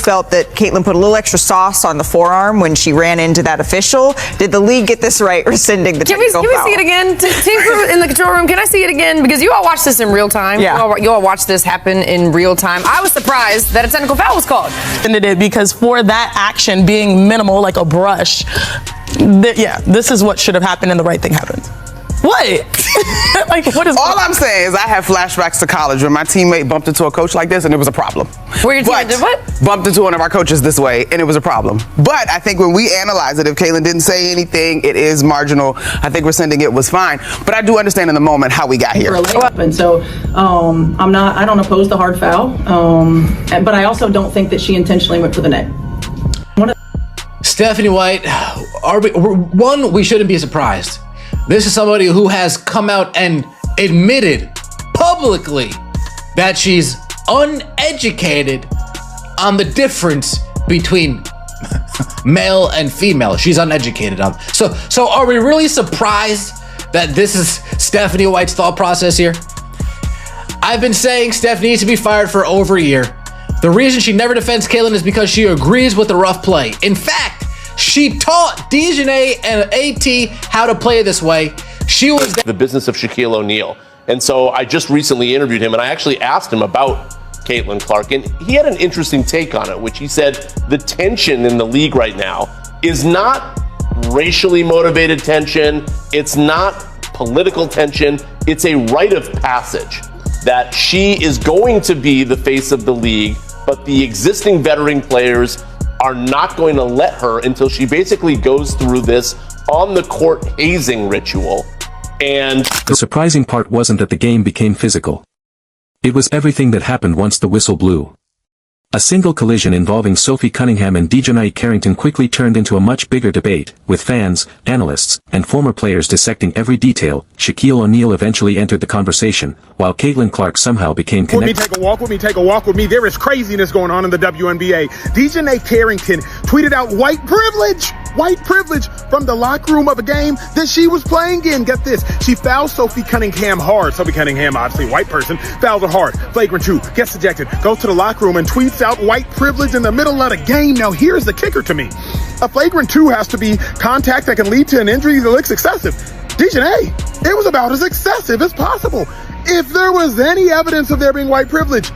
felt that Caitlin put a little extra sauce on the forearm when she ran into that official. Did the league get this right, rescinding the technical foul? Can we see it again? Team crew in the control room, can I see it again? Because you all watched this in real time. Yeah. You all watched this happen in real time. I was surprised that a technical foul was called. And it did, because for that action being minimal, like a brush, this is what should have happened and the right thing happened. What? Like, what is all I'm saying is I have flashbacks to college when my teammate bumped into a coach like this and it was a problem. Where your teammate did what? Bumped into one of our coaches this way and it was a problem. But I think when we analyze it, if Caitlin didn't say anything, it is marginal. I think rescinding it was fine. But I do understand in the moment how we got here. And so I don't oppose the hard foul, but I also don't think that she intentionally went for the net. Stephanie White, we shouldn't be surprised. This is somebody who has come out and admitted publicly that she's uneducated on the difference between male and female. She's uneducated on. So are we really surprised that this is Stephanie White's thought process here? I've been saying Stephanie needs to be fired for over a year. The reason she never defends Caitlin is because she agrees with the rough play. In fact, she taught DJonai and AT how to play this way. She was the business of Shaquille O'Neal. And so I just recently interviewed him and I actually asked him about Caitlin Clark, and he had an interesting take on it, which he said the tension in the league right now is not racially motivated tension. It's not political tension. It's a rite of passage that she is going to be the face of the league, but the existing veteran players are not going to let her until she basically goes through this on the court hazing ritual. And the surprising part wasn't that the game became physical. It was everything that happened once the whistle blew. A single collision involving Sophie Cunningham and DJonai Carrington quickly turned into a much bigger debate, with fans, analysts, and former players dissecting every detail. Shaquille O'Neal eventually entered the conversation, while Caitlin Clark somehow became connected. Take a walk with me, take a walk with me. There is craziness going on in the WNBA. DJonai Carrington tweeted out white privilege from the locker room of a game that she was playing in. Get this, she fouled Sophie Cunningham hard. Sophie Cunningham, obviously a white person, fouled her hard. Flagrant 2, gets ejected, goes to the locker room and tweets out white privilege in the middle of the game. Now here's the kicker to me. A flagrant 2 has to be contact that can lead to an injury that looks excessive. DJonai, it was about as excessive as possible. If there was any evidence of there being white privilege,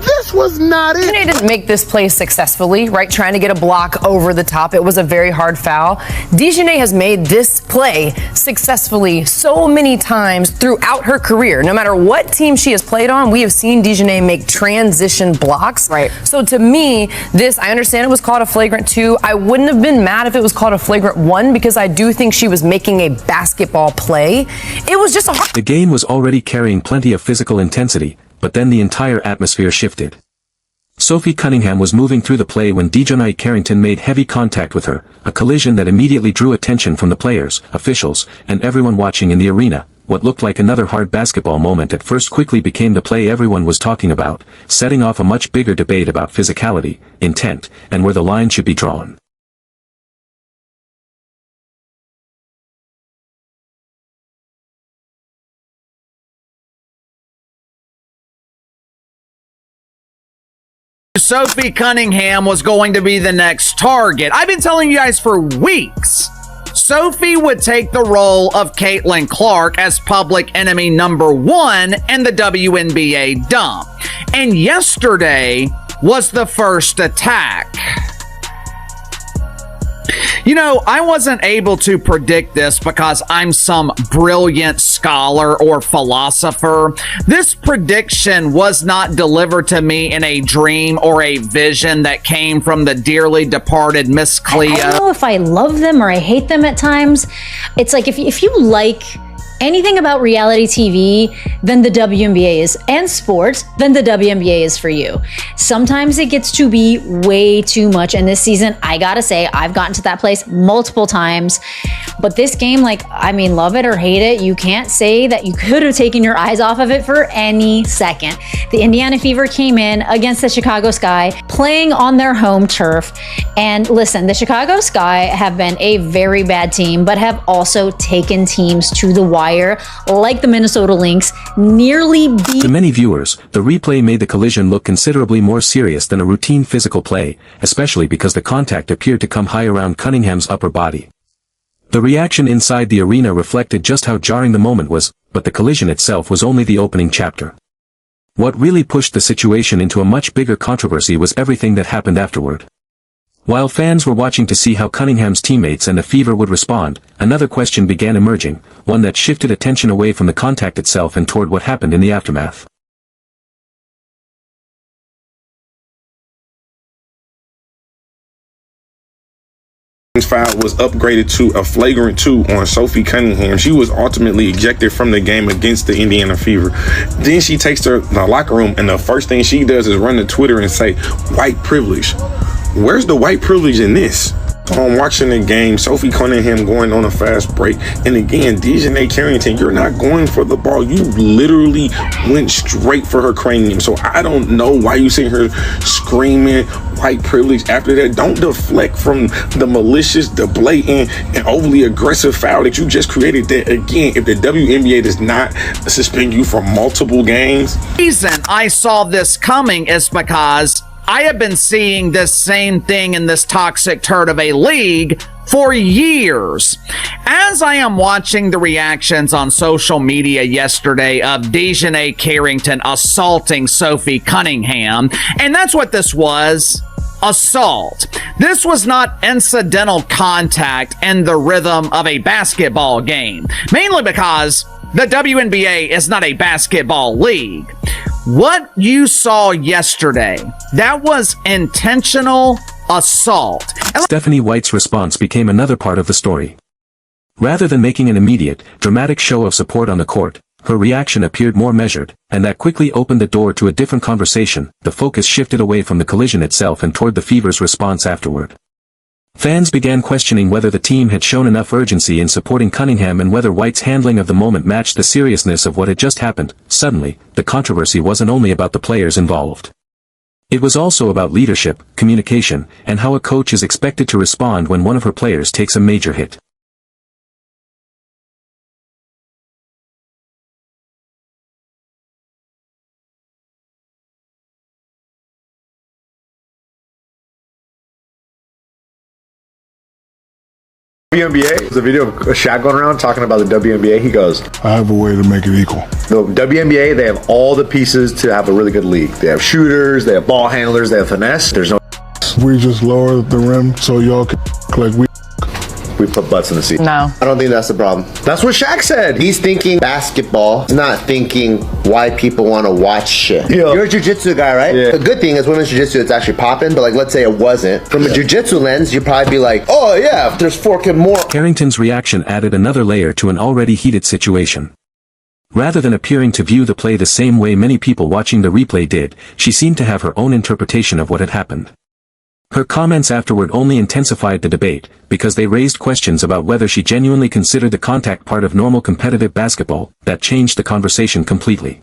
this was not it. DJonai didn't make this play successfully, right? Trying to get a block over the top. It was a very hard foul. DJonai has made this play successfully so many times throughout her career. No matter what team she has played on, we have seen DJonai make transition blocks. Right. So to me, I understand it was called a flagrant 2. I wouldn't have been mad if it was called a flagrant 1 because I do think she was making a basketball play. It was just a The game was already carrying plenty of physical intensity, but then the entire atmosphere shifted. Sophie Cunningham was moving through the play when DJonai Carrington made heavy contact with her, a collision that immediately drew attention from the players, officials, and everyone watching in the arena. What looked like another hard basketball moment at first quickly became the play everyone was talking about, setting off a much bigger debate about physicality, intent, and where the line should be drawn. Sophie Cunningham was going to be the next target. I've been telling you guys for weeks, Sophie would take the role of Caitlin Clark as public enemy number 1 in the WNBA dump. And yesterday was the first attack. You know, I wasn't able to predict this because I'm some brilliant scholar or philosopher. This prediction was not delivered to me in a dream or a vision that came from the dearly departed Miss Cleo. I don't know if I love them or I hate them at times. It's like if you like anything about reality TV, then the WNBA is, and sports, then the WNBA is for you. Sometimes it gets to be way too much, and this season, I gotta say, I've gotten to that place multiple times But this game, like, I mean, love it or hate it, you can't say that you could have taken your eyes off of it for any second. The Indiana Fever came in against the Chicago Sky, playing on their home turf. And listen, the Chicago Sky have been a very bad team, but have also taken teams to the wire, like the Minnesota Lynx, nearly beat. To many viewers, the replay made the collision look considerably more serious than a routine physical play, especially because the contact appeared to come high around Cunningham's upper body. The reaction inside the arena reflected just how jarring the moment was, but the collision itself was only the opening chapter. What really pushed the situation into a much bigger controversy was everything that happened afterward. While fans were watching to see how Cunningham's teammates and the Fever would respond, another question began emerging, one that shifted attention away from the contact itself and toward what happened in the aftermath. Foul was upgraded to a flagrant 2 on Sophie Cunningham. She was ultimately ejected from the game against the Indiana Fever. Then she takes to the locker room, and the first thing she does is run to Twitter and say, "White privilege." Where's the white privilege in this? I'm watching the game, Sophie Cunningham going on a fast break, and again, DJonai Carrington, you're not going for the ball. You literally went straight for her cranium. So I don't know why you sitting here screaming white privilege after that. Don't deflect from the malicious, the blatant, and overly aggressive foul that you just created. That again, if the WNBA does not suspend you for multiple games. The reason I saw this coming is because I have been seeing this same thing in this toxic turd of a league for years. As I am watching the reactions on social media yesterday of DJonai Carrington assaulting Sophie Cunningham, and that's what this was. Assault. This was not incidental contact in the rhythm of a basketball game, mainly because the WNBA is not a basketball league. What you saw yesterday, that was intentional assault. Stephanie White's response became another part of the story. Rather than making an immediate, dramatic show of support on the court, her reaction appeared more measured, and that quickly opened the door to a different conversation. The focus shifted away from the collision itself and toward the Fever's response afterward. Fans began questioning whether the team had shown enough urgency in supporting Cunningham and whether White's handling of the moment matched the seriousness of what had just happened. Suddenly, the controversy wasn't only about the players involved. It was also about leadership, communication, and how a coach is expected to respond when one of her players takes a major hit. WNBA, there's a video of Shaq going around talking about the WNBA. He goes, I have a way to make it equal. The WNBA, they have all the pieces to have a really good league. They have shooters, they have ball handlers, they have finesse. There's no. We just lower the rim so y'all can like we put butts in the seat. No. I don't think that's the problem. That's what Shaq said. He's thinking basketball. He's not thinking why people want to watch shit. Yeah. You're a jiu-jitsu guy, right? Yeah. The good thing is women's jiu-jitsu, it's actually popping, but like let's say it wasn't. From a jiu-jitsu lens, you'd probably be like, oh yeah, there's 4 kid more. Carrington's reaction added another layer to an already heated situation. Rather than appearing to view the play the same way many people watching the replay did, she seemed to have her own interpretation of what had happened. Her comments afterward only intensified the debate, because they raised questions about whether she genuinely considered the contact part of normal competitive basketball. That changed the conversation completely.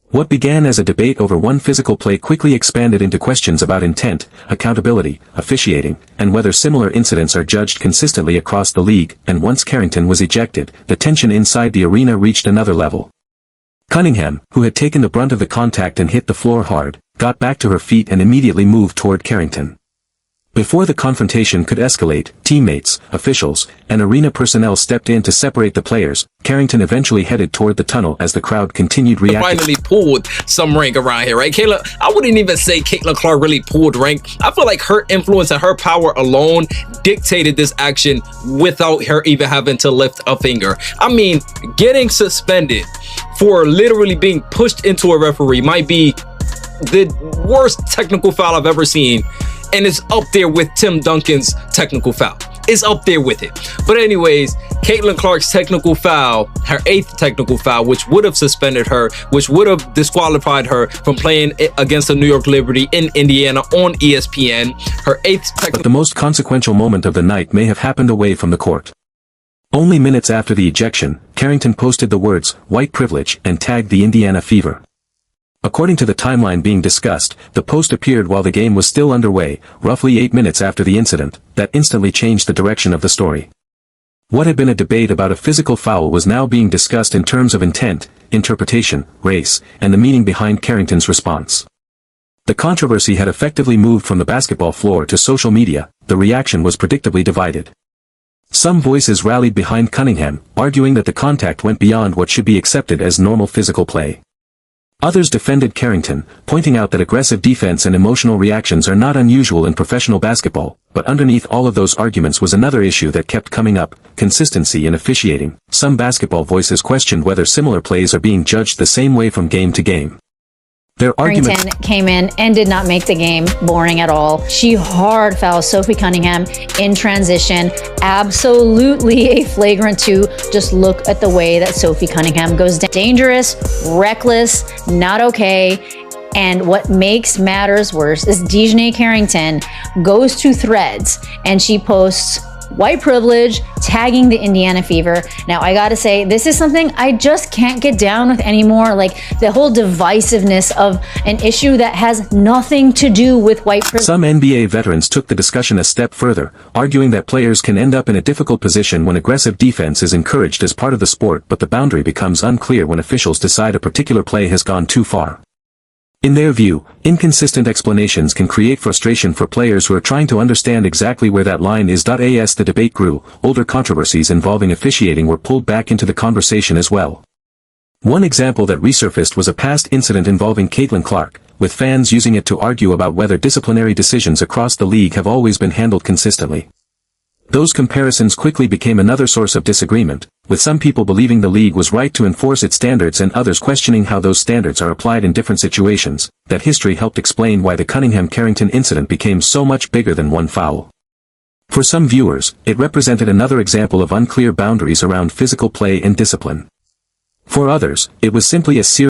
What began as a debate over one physical play quickly expanded into questions about intent, accountability, officiating, and whether similar incidents are judged consistently across the league. And once Carrington was ejected, the tension inside the arena reached another level. Cunningham, who had taken the brunt of the contact and hit the floor hard, got back to her feet and immediately moved toward Carrington. Before the confrontation could escalate, teammates, officials, and arena personnel stepped in to separate the players. Carrington eventually headed toward the tunnel as the crowd continued reacting. Finally pulled some rank around here, right? Kayla, I wouldn't even say Caitlin Clark really pulled rank. I feel like her influence and her power alone dictated this action without her even having to lift a finger. I mean, getting suspended for literally being pushed into a referee might be the worst technical foul I've ever seen. And it's up there with Tim Duncan's technical foul. It's up there with it. But anyways, Caitlin Clark's technical foul, her 8th technical foul, which would have suspended her, which would have disqualified her from playing against the New York Liberty in Indiana on ESPN. Her 8th technical. But the most consequential moment of the night may have happened away from the court. Only minutes after the ejection, Carrington posted the words, "white privilege," and tagged the Indiana Fever. According to the timeline being discussed, the post appeared while the game was still underway, roughly 8 minutes after the incident, that instantly changed the direction of the story. What had been a debate about a physical foul was now being discussed in terms of intent, interpretation, race, and the meaning behind Carrington's response. The controversy had effectively moved from the basketball floor to social media. The reaction was predictably divided. Some voices rallied behind Cunningham, arguing that the contact went beyond what should be accepted as normal physical play. Others defended Carrington, pointing out that aggressive defense and emotional reactions are not unusual in professional basketball, but underneath all of those arguments was another issue that kept coming up: consistency in officiating. Some basketball voices questioned whether similar plays are being judged the same way from game to game. Their argument came in and did not make the game boring at all. She hard fouls Sophie Cunningham in transition. Absolutely a flagrant 2. Just look at the way that Sophie Cunningham goes down. Dangerous, reckless, not okay. And what makes matters worse is DJonai Carrington goes to Threads and she posts white privilege, tagging the Indiana Fever. Now, I gotta say, this is something I just can't get down with anymore. Like, the whole divisiveness of an issue that has nothing to do with white privilege. Some NBA veterans took the discussion a step further, arguing that players can end up in a difficult position when aggressive defense is encouraged as part of the sport, but the boundary becomes unclear when officials decide a particular play has gone too far. In their view, inconsistent explanations can create frustration for players who are trying to understand exactly where that line is. As the debate grew, older controversies involving officiating were pulled back into the conversation as well. One example that resurfaced was a past incident involving Caitlin Clark, with fans using it to argue about whether disciplinary decisions across the league have always been handled consistently. Those comparisons quickly became another source of disagreement, with some people believing the league was right to enforce its standards and others questioning how those standards are applied in different situations. That history helped explain why the Cunningham-Carrington incident became so much bigger than one foul. For some viewers, it represented another example of unclear boundaries around physical play and discipline. For others, it was simply a series